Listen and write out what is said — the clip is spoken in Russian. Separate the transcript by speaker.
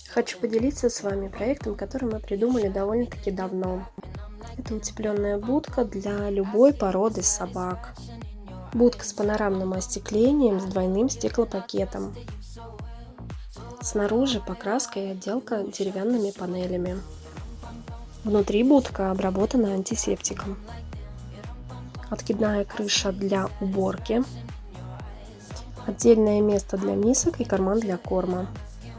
Speaker 1: Хочу поделиться с вами проектом, который мы придумали довольно-таки давно. Это утепленная будка для любой породы собак. Будка с панорамным остеклением с двойным стеклопакетом. Снаружи покраска и отделка деревянными панелями. Внутри будка обработана антисептиком. Откидная крыша для уборки. Отдельное место для мисок и карман для корма.